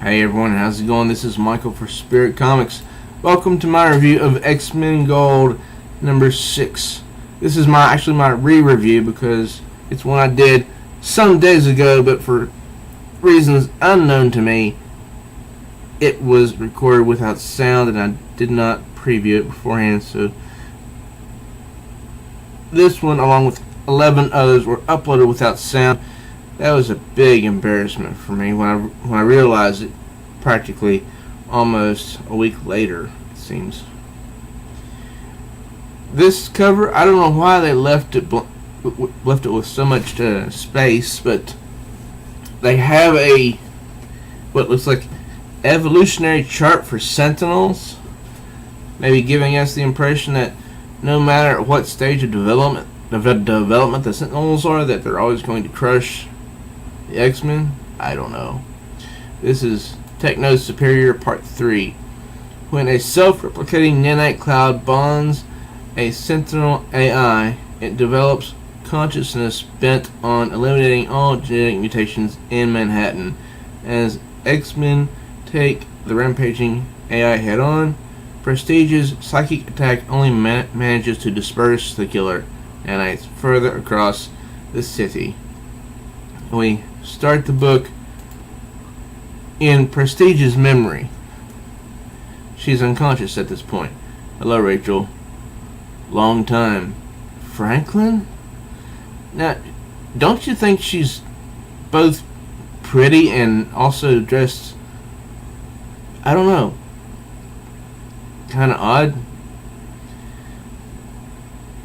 Hey everyone, how's it going? This is Michael for Spirit Comics. Welcome to my review of X-Men Gold number 6. This is my re-review because it's one I did some days ago, but for reasons unknown to me, it was recorded without sound and I did not preview it beforehand. So this one, along with 11 others, were uploaded without sound. That was a big embarrassment for me when I realized it practically almost a week later, it seems. This cover, I don't know why they left it with so much space, but they have what looks like evolutionary chart for Sentinels, maybe giving us the impression that no matter at what stage of development the Sentinels are, that they're always going to crush the X-Men. I don't know. This is Techno Superior Part 3. When a self-replicating nanite cloud bonds a Sentinel AI, it develops consciousness bent on eliminating all genetic mutations in Manhattan. As X-Men take the rampaging AI head-on, Prestige's psychic attack only manages to disperse the killer nanites further across the city. We start the book in Prestige's memory. She's unconscious at this point. Hello, Rachel. Long time. Franklin? Now, don't you think she's both pretty and also dressed, I don't know, kind of odd?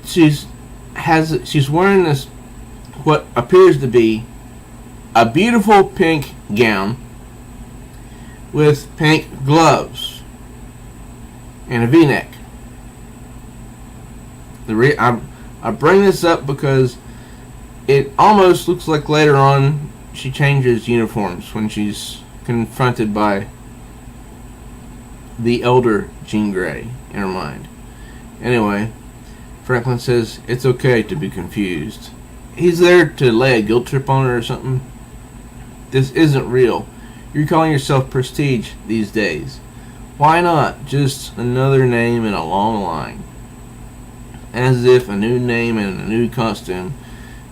She's wearing this, what appears to be a beautiful pink gown with pink gloves and a V-neck. I bring this up because it almost looks like later on she changes uniforms when she's confronted by the elder Jean Grey in her mind. Anyway, Franklin says it's okay to be confused. He's there to lay a guilt trip on her or something. This isn't real. You're calling yourself Prestige these days. Why not just another name in a long line? As if a new name and a new costume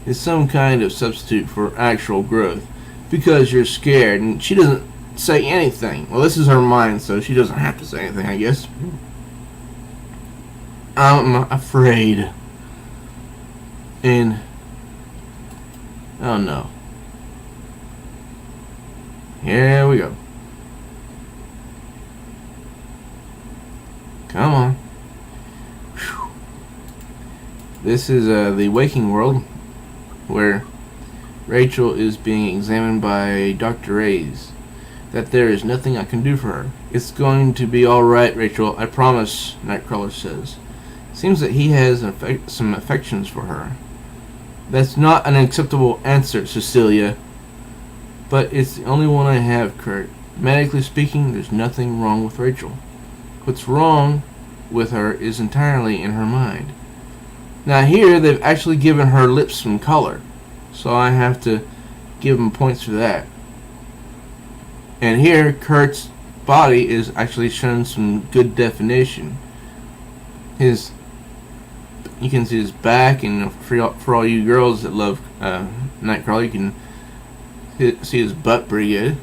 is some kind of substitute for actual growth. Because you're scared, and she doesn't say anything. Well, this is her mind, so she doesn't have to say anything, I guess. I'm afraid. And oh no. Here we go. Come on. Whew. This is the waking world, where Rachel is being examined by Dr. Reyes. That there is nothing I can do for her. It's going to be alright, Rachel, I promise, Nightcrawler says. Seems that he has some affections for her. That's not an acceptable answer, Cecilia. But it's the only one I have, Kurt. Medically speaking, there's nothing wrong with Rachel. What's wrong with her is entirely in her mind. Now here, they've actually given her lips some color. So I have to give them points for that. And here, Kurt's body is actually shown some good definition. You can see his back, and for all you girls that love Nightcrawler, you can see his butt pretty good.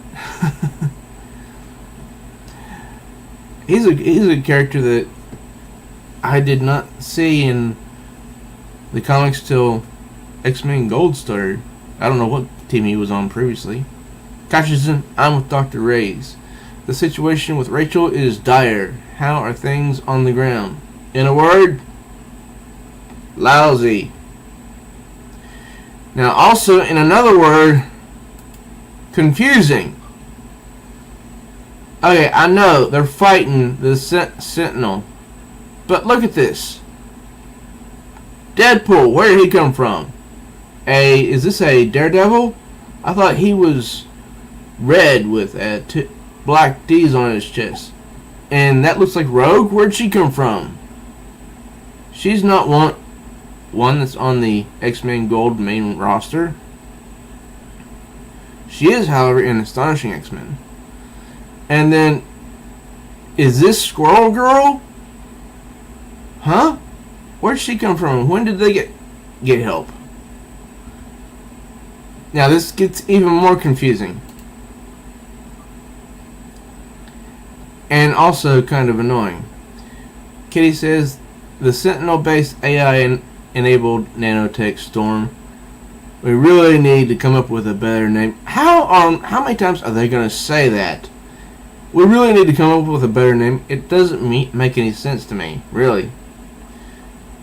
He's a character that I did not see in the comics till X-Men Gold started. I don't know what team he was on previously. Caution, I'm with Dr. Reyes. The situation with Rachel is dire. How are things on the ground? In a word, lousy. Now also, in another word, confusing. Okay, I know they're fighting the Sentinel, but look at this. Deadpool, where did he come from? Is this a Daredevil? I thought he was red with black D's on his chest. And that looks like Rogue. Where'd she come from? She's not one that's on the X-Men Gold main roster. She is, however, in Astonishing X-Men. And then, is this Squirrel Girl? Huh? Where'd she come from? When did they get help? Now this gets even more confusing. And also kind of annoying. Kitty says, the Sentinel-based AI-enabled nanotech storm. We really need to come up with a better name. How many times are they going to say that? We really need to come up with a better name. It doesn't make any sense to me, really.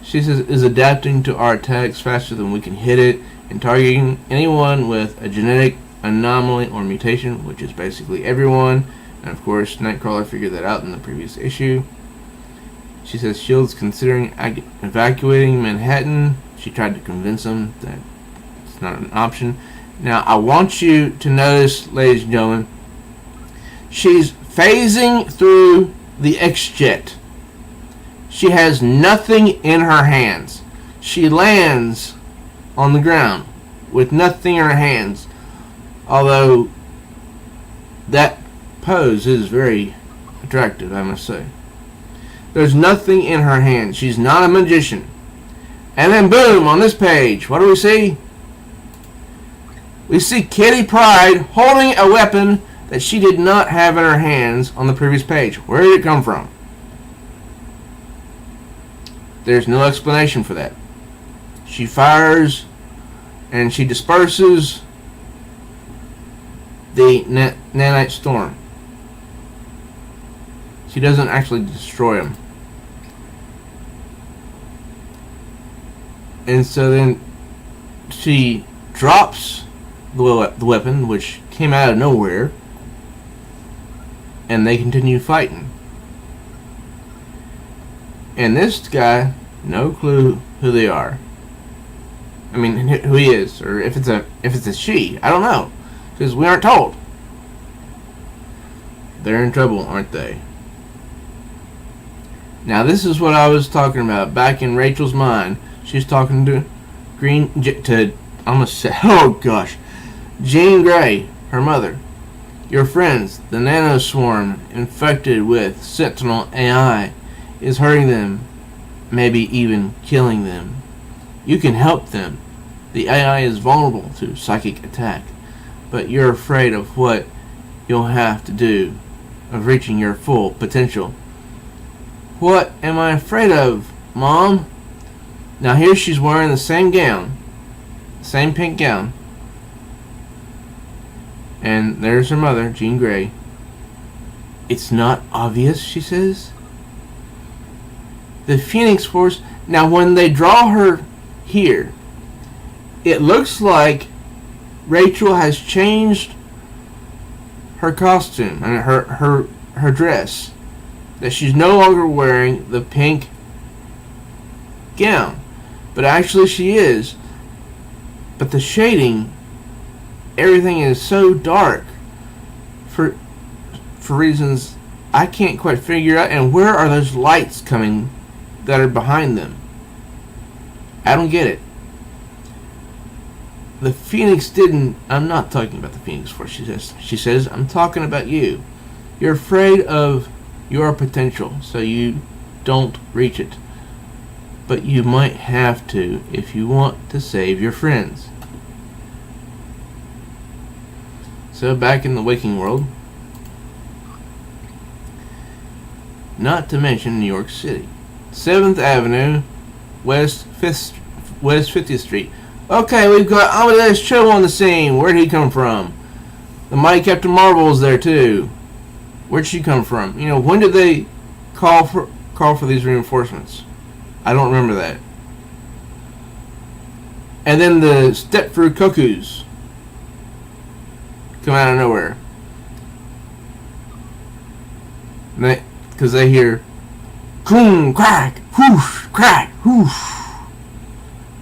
She says, is adapting to our attacks faster than we can hit it, and targeting anyone with a genetic anomaly or mutation, which is basically everyone. And of course, Nightcrawler figured that out in the previous issue. She says S.H.I.E.L.D.'s considering evacuating Manhattan. She tried to convince them that it's not an option. Now, I want you to notice, ladies and gentlemen, she's phasing through the X-Jet. She has nothing in her hands. She lands on the ground with nothing in her hands. Although, that pose is very attractive, I must say. There's nothing in her hand. She's not a magician. And then boom, on this page, what do we see? We see Kitty Pryde holding a weapon that she did not have in her hands on the previous page. Where did it come from? There's no explanation for that. She fires and she disperses the nanite storm. She doesn't actually destroy them. And so then she drops the weapon, which came out of nowhere, and they continue fighting. And this guy, no clue who they are. I mean, who he is, or if it's a she. I don't know, because we aren't told. They're in trouble, aren't they? Now, this is what I was talking about back in Rachel's mind. She's talking to Jean Grey, her mother. Your friends, the nanoswarm infected with Sentinel AI, is hurting them, maybe even killing them. You can help them. The AI is vulnerable to psychic attack, but you're afraid of what you'll have to do, of reaching your full potential. What am I afraid of, Mom? Now here she's wearing the same gown, same pink gown. And there's her mother, Jean Grey. It's not obvious, she says. The Phoenix Force. Now when they draw her here, it looks like Rachel has changed her costume and her dress. That she's no longer wearing the pink gown. But actually she is. But the shading, everything is so dark for reasons I can't quite figure out. And where are those lights coming that are behind them? I don't get it. The Phoenix didn't. I'm not talking about the Phoenix Force, she says. I'm talking about you. You're afraid of your potential, so you don't reach it. But you might have to if you want to save your friends. So back in the waking world, not to mention New York City. 7th Avenue, West 50th Street. Okay, we've got Amadeus Cho on the scene. Where'd he come from? The mighty Captain Marvel is there too. Where'd she come from? You know, when did they call for these reinforcements? I don't remember that. And then the Stepford Cuckoos come out of nowhere. Because they hear boom, crack, whoosh, crack, whoosh.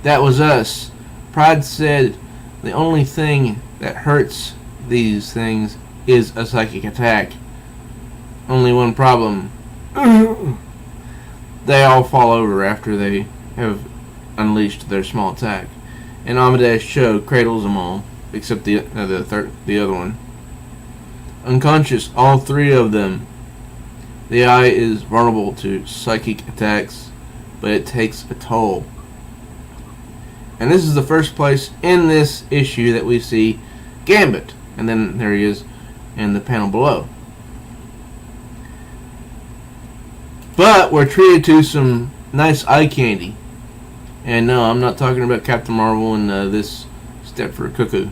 That was us. Pryde said the only thing that hurts these things is a psychic attack. Only one problem. They all fall over after they have unleashed their small attack. And Amadeus Cho cradles them all, except the other one. unconscious, all three of them. The AI is vulnerable to psychic attacks, but it takes a toll. And this is the first place in this issue that we see Gambit. And then there he is in the panel below. But we're treated to some nice eye candy. And no, I'm not talking about Captain Marvel and this Stepford Cuckoo.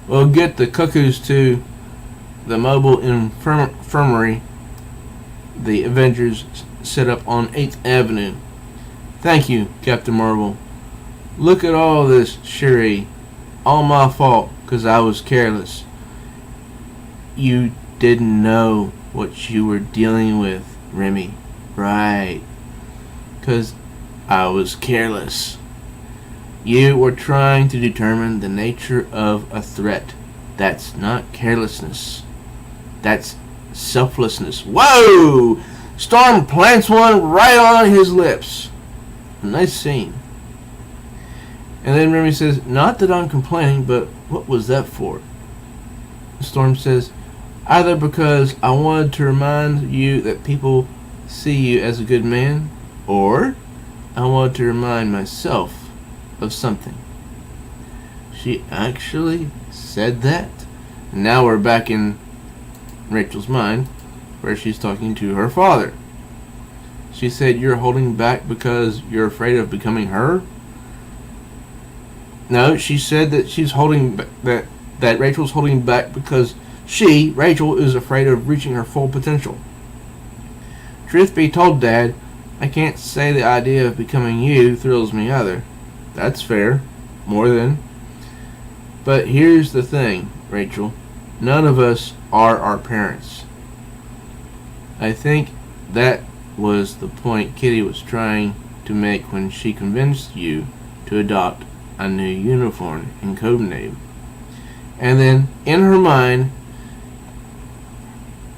We'll get the Cuckoos to the mobile infirmary the Avengers set up on 8th Avenue. Thank you, Captain Marvel. Look at all this, Shuri. All my fault, 'cause I was careless. You didn't know what you were dealing with, Remy. Right. 'Cause I was careless. You were trying to determine the nature of a threat. That's not carelessness. That's selflessness. Whoa! Storm plants one right on his lips. A nice scene. And then Remy says, not that I'm complaining, but what was that for? Storm says, either because I wanted to remind you that people see you as a good man, or I wanted to remind myself of something. She actually said that? And now we're back in Rachel's mind, where she's talking to her father. She said, you're holding back because you're afraid of becoming her? No, she said that she's holding that Rachel's holding back because Rachel, is afraid of reaching her full potential. Truth be told, Dad, I can't say the idea of becoming you thrills me either. That's fair. More than. But here's the thing, Rachel. None of us are our parents. I think that was the point Kitty was trying to make when she convinced you to adopt a new uniform and code name. And then, in her mind,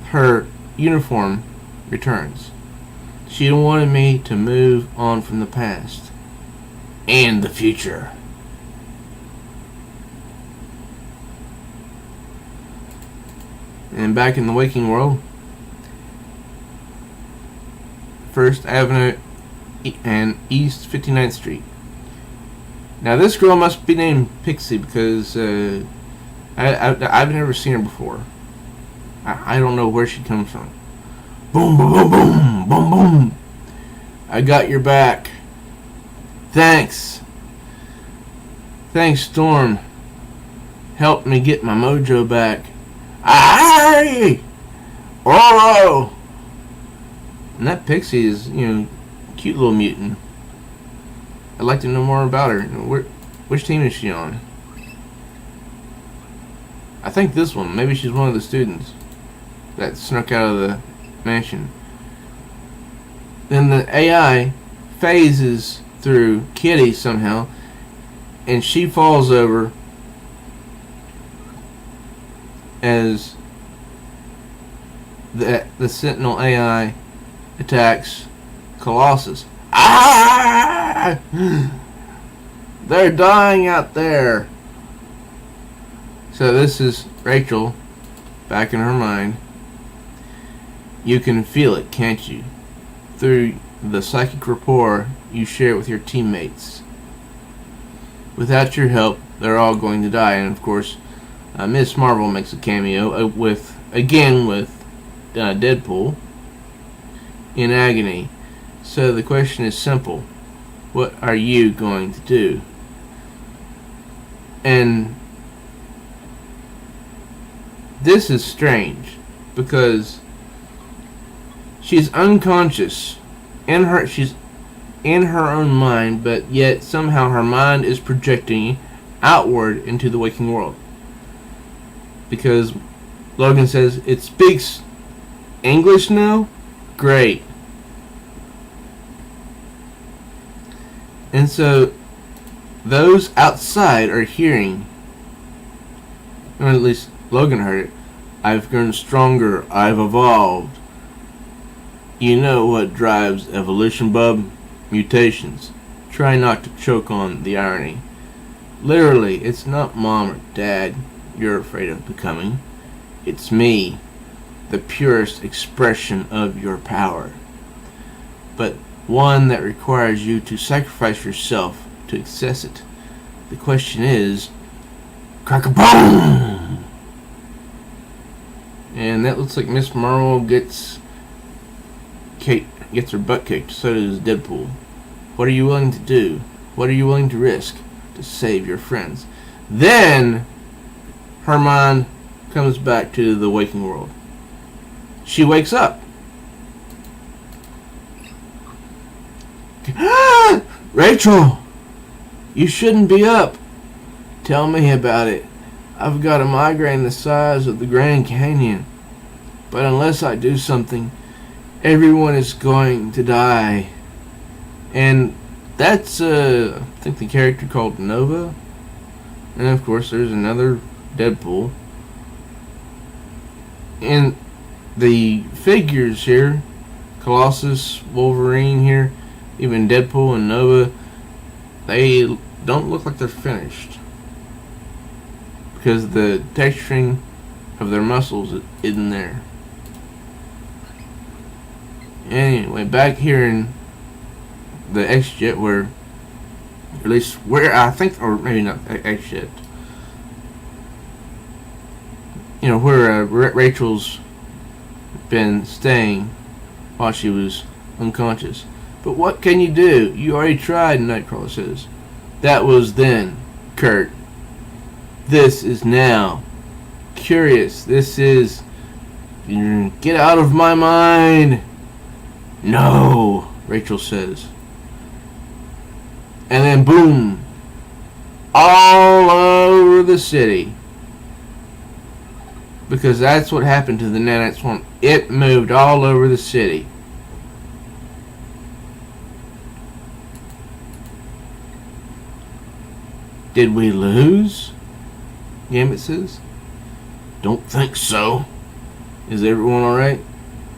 her uniform returns. She wanted me to move on from the past and the future. And back in the waking world, 1st Avenue and East 59th Street. Now this girl must be named Pixie because I've never seen her before. I don't know where she comes from. Boom, boom, boom, boom, boom, boom. I got your back. Thanks. Thanks, Storm. Helped me get my mojo back. Aye! Ororo! And that Pixie is, cute little mutant. I'd like to know more about her. Which team is she on? I think this one. Maybe she's one of the students that snuck out of the mansion. Then the AI phases through Kitty somehow, and she falls over as the Sentinel AI attacks Colossus. Ah! They're dying out there. So this is Rachel back in her mind. You can feel it, can't you? Through the psychic rapport you share with your teammates. Without your help, they're all going to die. And of course, Miss Marvel makes a cameo with Deadpool in agony. So the question is simple. What are you going to do? And this is strange because she's unconscious she's in her own mind, but yet somehow her mind is projecting outward into the waking world. Because Logan says it speaks English now? Great. And so those outside are hearing, or at least Logan heard it, I've grown stronger, I've evolved. You know what drives evolution, bub? Mutations. Try not to choke on the irony. Literally, it's not mom or dad you're afraid of becoming. It's me, the purest expression of your power, but one that requires you to sacrifice yourself to access it. The question is, crack-a-boom! And that looks like Miss Monroe gets her butt kicked. So does Deadpool. What are you willing to do? What are you willing to risk to save your friends? Then her mind comes back to the waking world. She wakes up. Rachel, you shouldn't be up. Tell me about it. I've got a migraine the size of the Grand Canyon. But unless I do something, everyone is going to die. And that's, I think the character called Nova. And of course there's another Deadpool. And the figures here, Colossus, Wolverine here, even Deadpool and Nova, they don't look like they're finished. Because the texturing of their muscles isn't there. Anyway, back here in the X-Jet where, at least where I think, or maybe not X-Jet, you know, where Rachel's been staying while she was unconscious. But what can you do? You already tried, Nightcrawler says. That was then, Kurt. This is now. Curious. This is... Get out of my mind. No, Rachel says. And then boom. All over the city. Because that's what happened to the nanite swarm. It moved all over the city. Did we lose? Gambit says. Don't think so. Is everyone alright?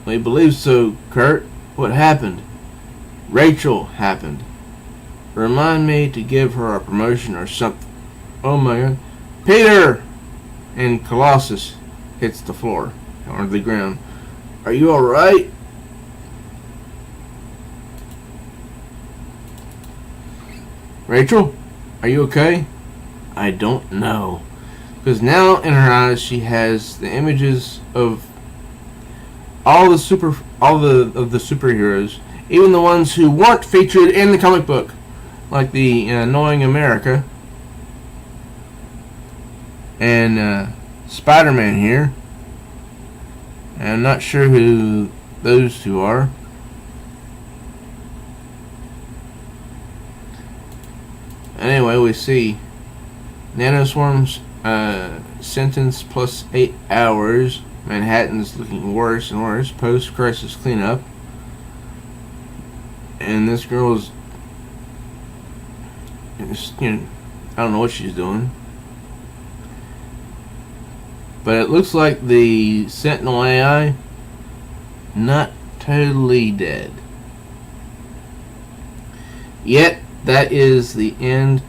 We believe so, Kurt. What happened? Rachel happened. Remind me to give her a promotion or something. Oh my god. Peter! And Colossus hits the floor, or the ground. Are you alright? Rachel? Are you okay? I don't know. Because now in her eyes she has the images of all the superheroes, even the ones who weren't featured in the comic book, like the Annoying America and Spider-Man here. And I'm not sure who those two are. Anyway, we see Nanoswarm's sentence plus 8 hours. Manhattan's looking worse and worse. Post-crisis cleanup. And this girl's, you know, I don't know what she's doing. But it looks like the Sentinel AI not totally dead. Yet, that is the end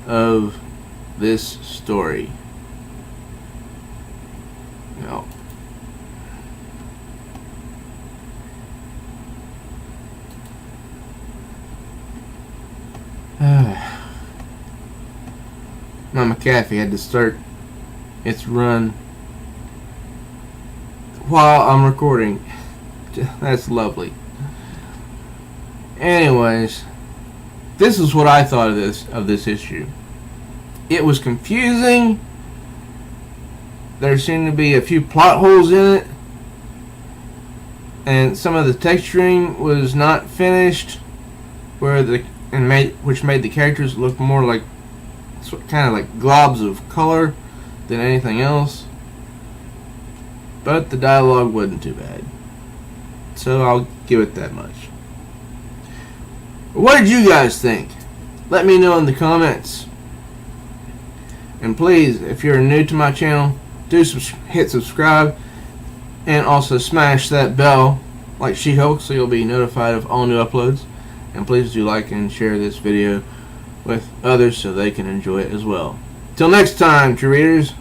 of this story. Now, Mama Caffey had to start its run while I'm recording. That's lovely. Anyways, this is what I thought of this issue. It was confusing. There seemed to be a few plot holes in it, and some of the texturing was not finished, which made the characters look more like kind of like globs of color than anything else. But the dialogue wasn't too bad, so I'll give it that much. What did you guys think? Let me know in the comments. And please, if you're new to my channel, do hit subscribe, and also smash that bell like She-Hulk so you'll be notified of all new uploads. And please do like and share this video with others so they can enjoy it as well. Till next time, true readers.